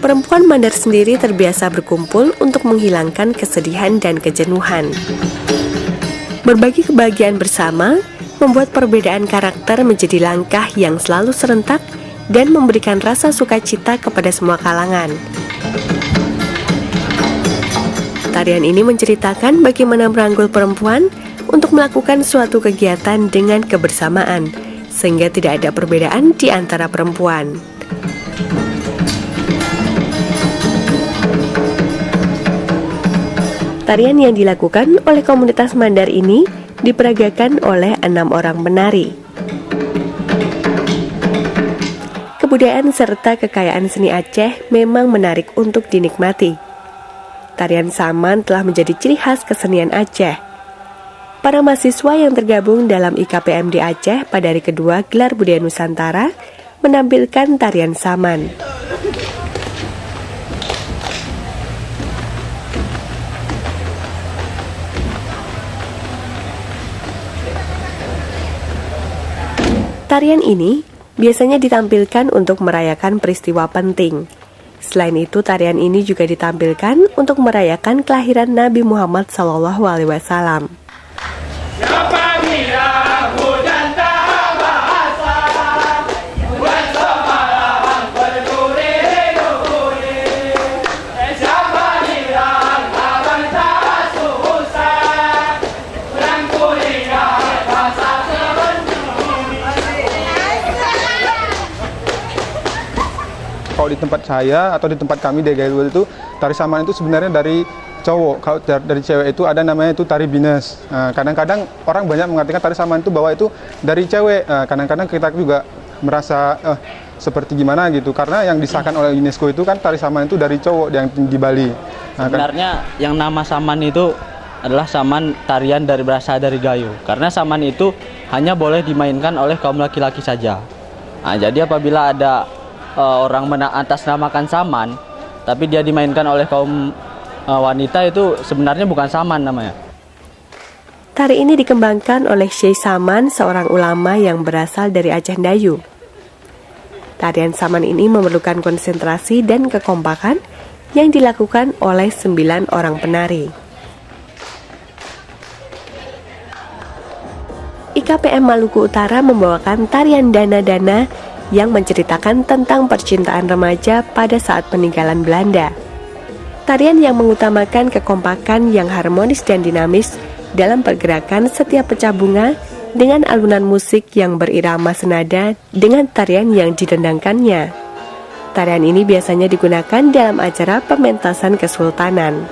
Perempuan Mandar sendiri terbiasa berkumpul untuk menghilangkan kesedihan dan kejenuhan. Berbagi kebahagiaan bersama membuat perbedaan karakter menjadi langkah yang selalu serentak dan memberikan rasa sukacita kepada semua kalangan. Tarian ini menceritakan bagaimana merangkul perempuan untuk melakukan suatu kegiatan dengan kebersamaan, sehingga tidak ada perbedaan di antara perempuan. Tarian yang dilakukan oleh komunitas Mandar ini diperagakan oleh 6 orang penari. Kebudayaan serta kekayaan seni Aceh memang menarik untuk dinikmati. Tarian saman telah menjadi ciri khas kesenian Aceh. Para mahasiswa yang tergabung dalam IKPMD Aceh pada hari kedua Gelar Budaya Nusantara menampilkan tarian saman. Tarian ini biasanya ditampilkan untuk merayakan peristiwa penting. Selain itu, tarian ini juga ditampilkan untuk merayakan kelahiran Nabi Muhammad SAW. Kalau di tempat saya atau di tempat kami di Gailwil itu, tari saman itu sebenarnya dari cowok. Kalau dari cewek itu ada namanya itu tari bines. Kadang-kadang orang banyak mengatakan tari saman itu bahwa itu dari cewek. Kadang-kadang kita juga merasa seperti gimana gitu, karena yang disahkan oleh UNESCO itu kan tari saman itu dari cowok yang di Bali. Sebenarnya yang nama saman itu adalah saman tarian berasal dari Gayo, karena saman itu hanya boleh dimainkan oleh kaum laki-laki saja. Jadi apabila ada orang mengatasnamakan saman, tapi dia dimainkan oleh kaum wanita, itu sebenarnya bukan saman namanya. Tari ini dikembangkan oleh Syekh Saman, seorang ulama yang berasal dari Aceh Dayu. Tarian saman ini memerlukan konsentrasi dan kekompakan yang dilakukan oleh 9 orang penari. IKPM Maluku Utara membawakan tarian Dana-Dana yang menceritakan tentang percintaan remaja pada saat peninggalan Belanda. Tarian yang mengutamakan kekompakan yang harmonis dan dinamis dalam pergerakan setiap pecah bunga dengan alunan musik yang berirama senada dengan tarian yang didendangkannya. Tarian ini biasanya digunakan dalam acara pementasan kesultanan.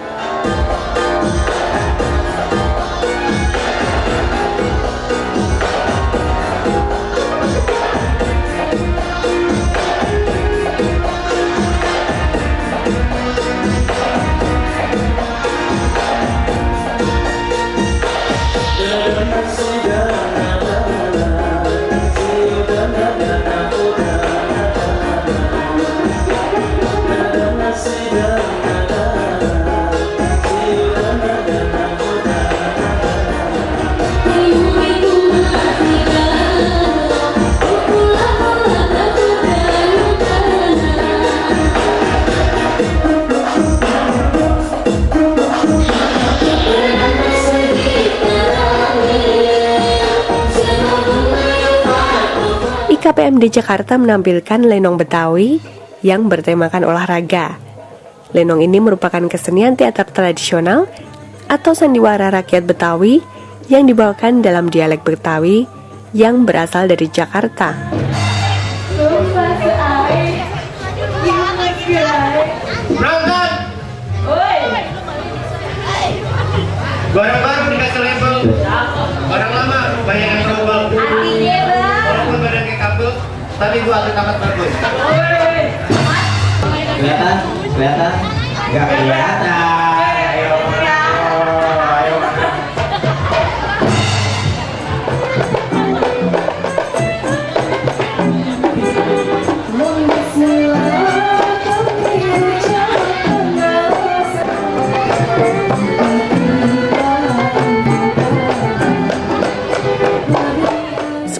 IKPMD Jakarta menampilkan lenong Betawi yang bertemakan olahraga. Lenong ini merupakan kesenian teater tradisional atau sandiwara rakyat Betawi yang dibawakan dalam dialek Betawi yang berasal dari Jakarta. Berangkat! Barang baru dikasih label. Barang lama banyak yang global. Walaupun barangnya kabel, tapi gua agak amat bagus. Kelihatan? Kelihatan? Nggak kelihatan. Ayo.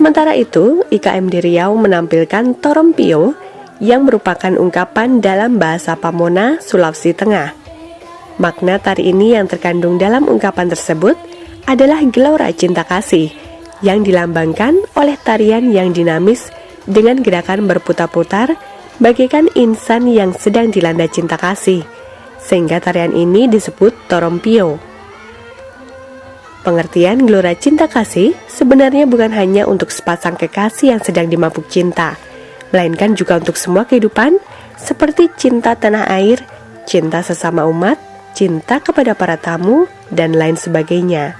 Sementara itu, IKMD Riau menampilkan Torompio yang merupakan ungkapan dalam bahasa Pamona, Sulawesi Tengah. Makna tari ini yang terkandung dalam ungkapan tersebut adalah gelora cinta kasih yang dilambangkan oleh tarian yang dinamis dengan gerakan berputar-putar bagaikan insan yang sedang dilanda cinta kasih, sehingga tarian ini disebut torompio. Pengertian gelora cinta kasih sebenarnya bukan hanya untuk sepasang kekasih yang sedang dimabuk cinta, melainkan juga untuk semua kehidupan seperti cinta tanah air, cinta sesama umat, cinta kepada para tamu, dan lain sebagainya.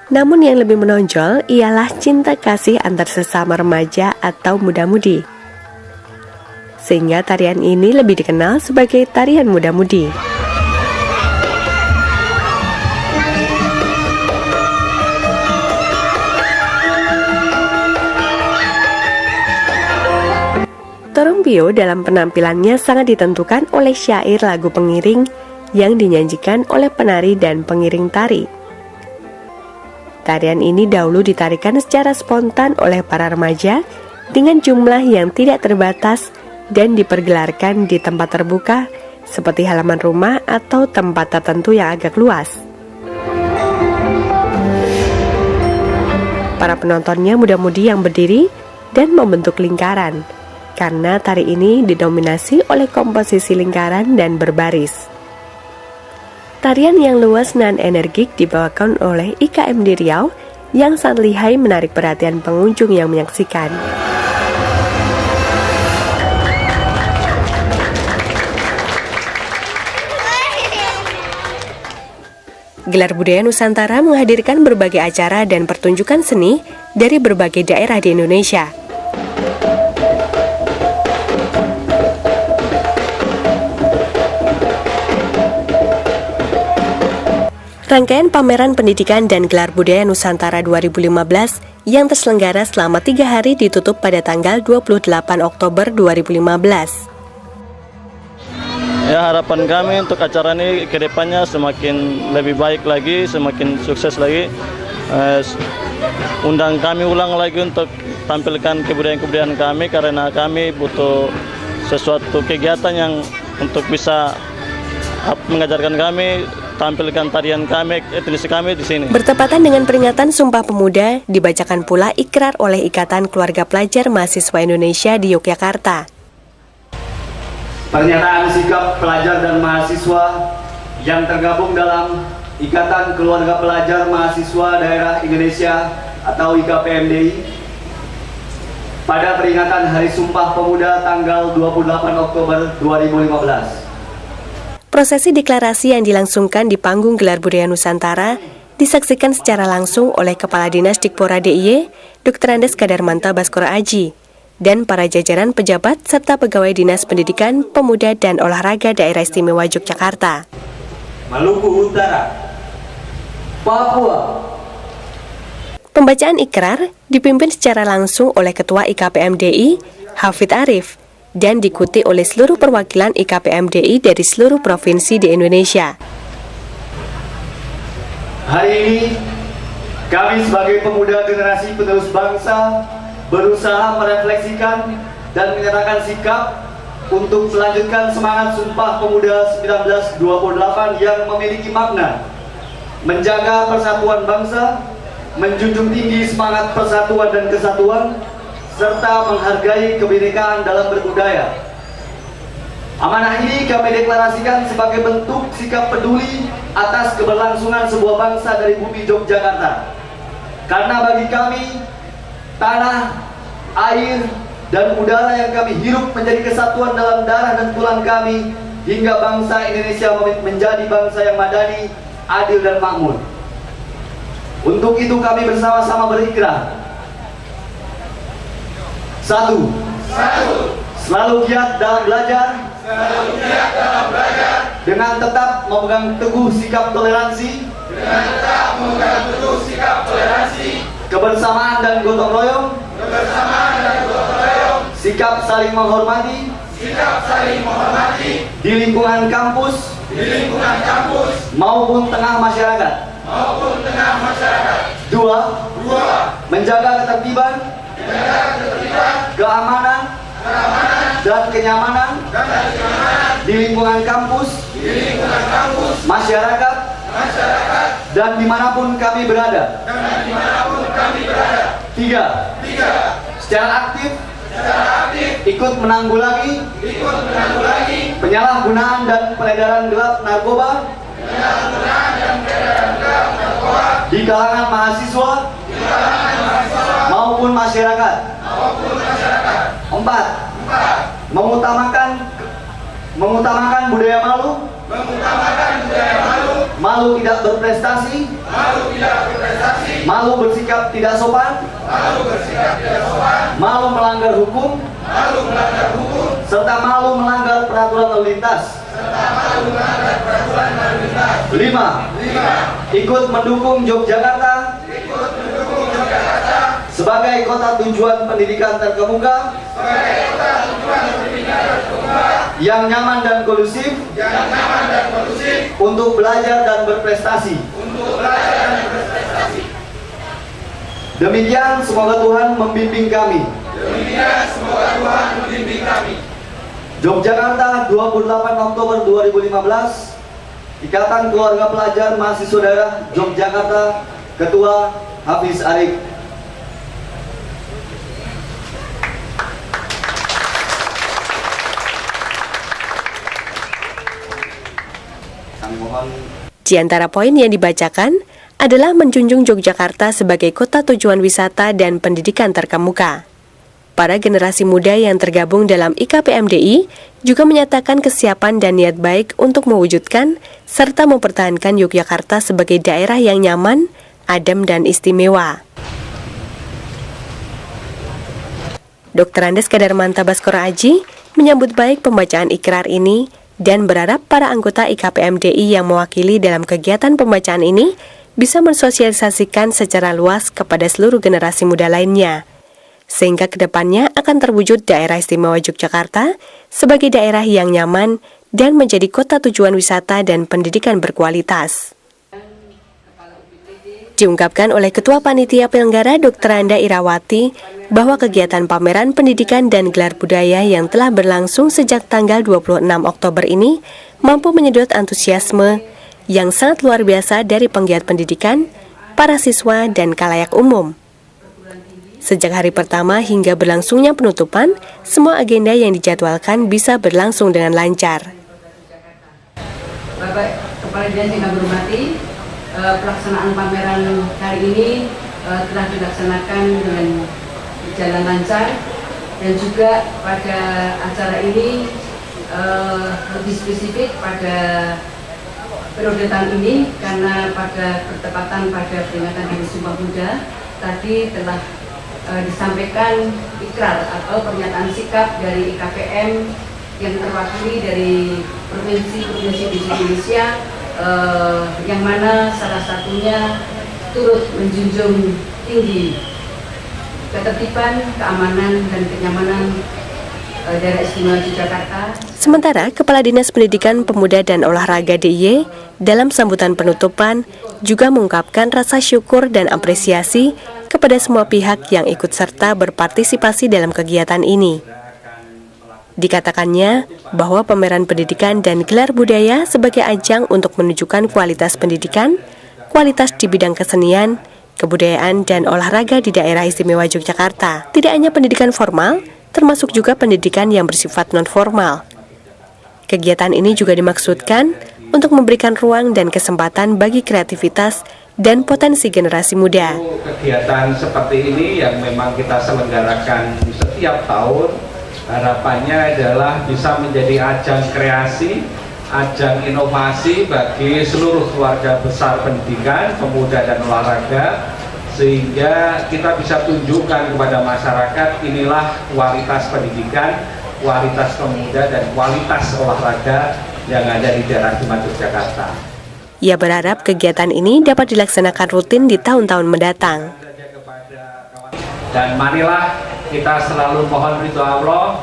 Namun yang lebih menonjol ialah cinta kasih antar sesama remaja atau muda-mudi. Sehingga tarian ini lebih dikenal sebagai tarian muda-mudi. Torompio dalam penampilannya sangat ditentukan oleh syair lagu pengiring yang dinyanyikan oleh penari dan pengiring tari. Tarian ini dahulu ditarikan secara spontan oleh para remaja dengan jumlah yang tidak terbatas dan dipergelarkan di tempat terbuka seperti halaman rumah atau tempat tertentu yang agak luas. Para penontonnya muda-mudi yang berdiri dan membentuk lingkaran, karena tari ini didominasi oleh komposisi lingkaran dan berbaris. Tarian yang luas dan energik dibawakan oleh IKMD Riau yang sangat lihai menarik perhatian pengunjung yang menyaksikan. Gelar Budaya Nusantara menghadirkan berbagai acara dan pertunjukan seni dari berbagai daerah di Indonesia. Rangkaian pameran pendidikan dan gelar budaya Nusantara 2015 yang terselenggara selama 3 hari ditutup pada tanggal 28 Oktober 2015. Ya, harapan kami untuk acara ini ke depannya semakin lebih baik lagi, semakin sukses lagi. Undang kami ulang lagi untuk tampilkan kebudayaan-kebudayaan kami, karena kami butuh sesuatu kegiatan yang untuk bisa mengajarkan kami, tampilkan tarian kami, etnis kami di sini. Bertepatan dengan peringatan Sumpah Pemuda, dibacakan pula ikrar oleh Ikatan Keluarga Pelajar Mahasiswa Indonesia di Yogyakarta. Pernyataan sikap pelajar dan mahasiswa yang tergabung dalam Ikatan Keluarga Pelajar Mahasiswa Daerah Indonesia atau IKPMDI pada peringatan Hari Sumpah Pemuda tanggal 28 Oktober 2015. Prosesi deklarasi yang dilangsungkan di panggung Gelar Budaya Nusantara disaksikan secara langsung oleh Kepala Dinas Dikpora DIY, Dr. Andes Kadarmanta Baskoro Aji, dan para jajaran pejabat serta pegawai Dinas Pendidikan, Pemuda, dan Olahraga Daerah Istimewa Yogyakarta. Maluku Utara, Papua. Pembacaan ikrar dipimpin secara langsung oleh Ketua IKPMDI, Hafid Arif, dan diikuti oleh seluruh perwakilan IKPMDI dari seluruh provinsi di Indonesia. Hari ini, kami sebagai pemuda generasi penerus bangsa berusaha merefleksikan dan menyatakan sikap untuk melanjutkan semangat Sumpah Pemuda 1928 yang memiliki makna menjaga persatuan bangsa, menjunjung tinggi semangat persatuan dan kesatuan, serta menghargai kebinekaan dalam berbudaya. Amanah ini kami deklarasikan sebagai bentuk sikap peduli atas keberlangsungan sebuah bangsa dari bumi Yogyakarta. Karena bagi kami, tanah, air, dan udara yang kami hirup menjadi kesatuan dalam darah dan tulang kami, hingga bangsa Indonesia menjadi bangsa yang madani, adil, dan makmur. Untuk itu kami bersama-sama berikrar. 1. Selalu giat dalam belajar. Dengan tetap memegang teguh sikap toleransi. Kebersamaan dan gotong royong. Sikap saling menghormati. Di lingkungan kampus. Maupun tengah masyarakat. 2. Menjaga ketertiban, keamanan, dan kenyamanan di lingkungan kampus, masyarakat, dan dimanapun kami berada. 3. Secara aktif ikut menanggulangi penyalahgunaan dan peredaran gelap narkoba di kalangan mahasiswa maupun masyarakat. 4. Mengutamakan budaya malu, malu tidak berprestasi, malu bersikap tidak sopan, malu melanggar hukum, serta malu melanggar peraturan lalu lintas. 5. Ikut mendukung Yogyakarta sebagai kota tujuan pendidikan terkemuka yang nyaman dan kondusif untuk belajar dan berprestasi. Demikian, semoga Tuhan membimbing kami. Yogyakarta, 28 Oktober 2015. Ikatan Keluarga Pelajar Mahasiswa Daerah Yogyakarta, Ketua Hafiz Arif. Di antara poin yang dibacakan adalah menjunjung Yogyakarta sebagai kota tujuan wisata dan pendidikan terkemuka. Para generasi muda yang tergabung dalam IKPMDI juga menyatakan kesiapan dan niat baik untuk mewujudkan serta mempertahankan Yogyakarta sebagai daerah yang nyaman, adem, dan istimewa. Dr. Andes Kadarmanta Baskoro Aji menyambut baik pembacaan ikrar ini dan berharap para anggota IKPMDI yang mewakili dalam kegiatan pembacaan ini bisa mensosialisasikan secara luas kepada seluruh generasi muda lainnya, sehingga kedepannya akan terwujud daerah istimewa Yogyakarta sebagai daerah yang nyaman dan menjadi kota tujuan wisata dan pendidikan berkualitas. Diungkapkan oleh Ketua Panitia Penyelenggara Dr. Anda Irawati bahwa kegiatan pameran pendidikan dan gelar budaya yang telah berlangsung sejak tanggal 26 Oktober ini mampu menyedot antusiasme yang sangat luar biasa dari penggiat pendidikan, para siswa, dan khalayak umum. Sejak hari pertama hingga berlangsungnya penutupan, semua agenda yang dijadwalkan bisa berlangsung dengan lancar. Bapak Kepala Dinas yang kami hormati, pelaksanaan pameran kali ini telah dilaksanakan dengan berjalan lancar, dan juga pada acara ini lebih spesifik pada periode tahun ini karena pada bertepatan pada peringatan Hari Sumpah Pemuda tadi telah disampaikan ikrar atau pernyataan sikap dari IKPM yang terwakili dari provinsi-provinsi di Indonesia, yang mana salah satunya turut menjunjung tinggi ketertiban, keamanan, dan kenyamanan daerah istimewa Yogyakarta. Sementara Kepala Dinas Pendidikan Pemuda dan Olahraga DIY dalam sambutan penutupan juga mengungkapkan rasa syukur dan apresiasi kepada semua pihak yang ikut serta berpartisipasi dalam kegiatan ini. Dikatakannya bahwa pameran pendidikan dan gelar budaya sebagai ajang untuk menunjukkan kualitas pendidikan, kualitas di bidang kesenian, kebudayaan, dan olahraga di daerah istimewa Yogyakarta. Tidak hanya pendidikan formal, termasuk juga pendidikan yang bersifat non-formal. Kegiatan ini juga dimaksudkan untuk memberikan ruang dan kesempatan bagi kreativitas dan potensi generasi muda. Kegiatan seperti ini yang memang kita selenggarakan setiap tahun, harapannya adalah bisa menjadi ajang kreasi, ajang inovasi bagi seluruh keluarga besar pendidikan, pemuda dan olahraga, sehingga kita bisa tunjukkan kepada masyarakat inilah kualitas pendidikan, kualitas pemuda, dan kualitas olahraga yang ada di daerah istimewa Yogyakarta. Ia berharap kegiatan ini dapat dilaksanakan rutin di tahun-tahun mendatang. Dan marilah kita selalu mohon ridho Allah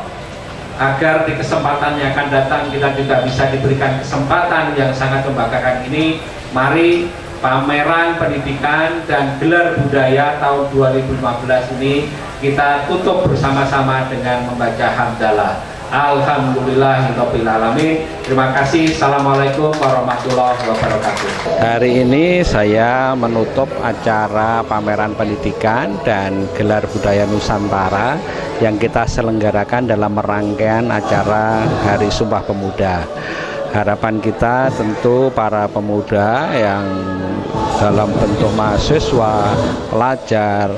agar di kesempatan yang akan datang kita juga bisa diberikan kesempatan yang sangat membanggakan ini. Mari pameran pendidikan dan gelar budaya tahun 2015 ini kita tutup bersama-sama dengan membaca hamdalah. Alhamdulillahirabbil alamin. Terima kasih. Assalamualaikum warahmatullahi wabarakatuh. Hari ini saya menutup acara pameran pendidikan dan gelar budaya Nusantara yang kita selenggarakan dalam rangkaian acara Hari Sumpah Pemuda. Harapan kita tentu para pemuda yang dalam bentuk mahasiswa, pelajar,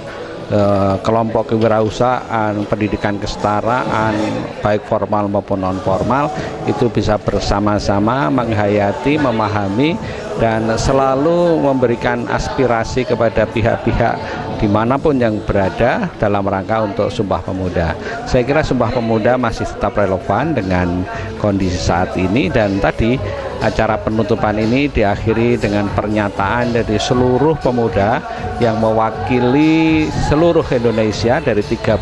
kelompok kewirausahaan, pendidikan kesetaraan, baik formal maupun non formal, itu bisa bersama-sama menghayati, memahami, dan selalu memberikan aspirasi kepada pihak-pihak dimanapun yang berada dalam rangka untuk Sumpah Pemuda. Saya kira Sumpah Pemuda masih tetap relevan dengan kondisi saat ini, dan tadi acara penutupan ini diakhiri dengan pernyataan dari seluruh pemuda yang mewakili seluruh Indonesia dari 34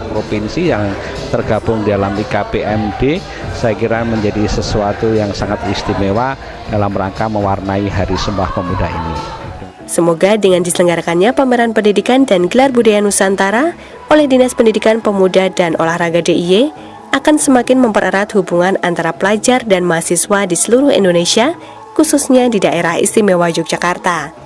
provinsi yang tergabung dalam IKPMD. Saya kira menjadi sesuatu yang sangat istimewa dalam rangka mewarnai Hari Sumpah Pemuda ini. Semoga dengan diselenggarakannya pameran pendidikan dan gelar budaya Nusantara oleh Dinas Pendidikan Pemuda dan Olahraga DIY akan semakin mempererat hubungan antara pelajar dan mahasiswa di seluruh Indonesia, khususnya di daerah istimewa Yogyakarta.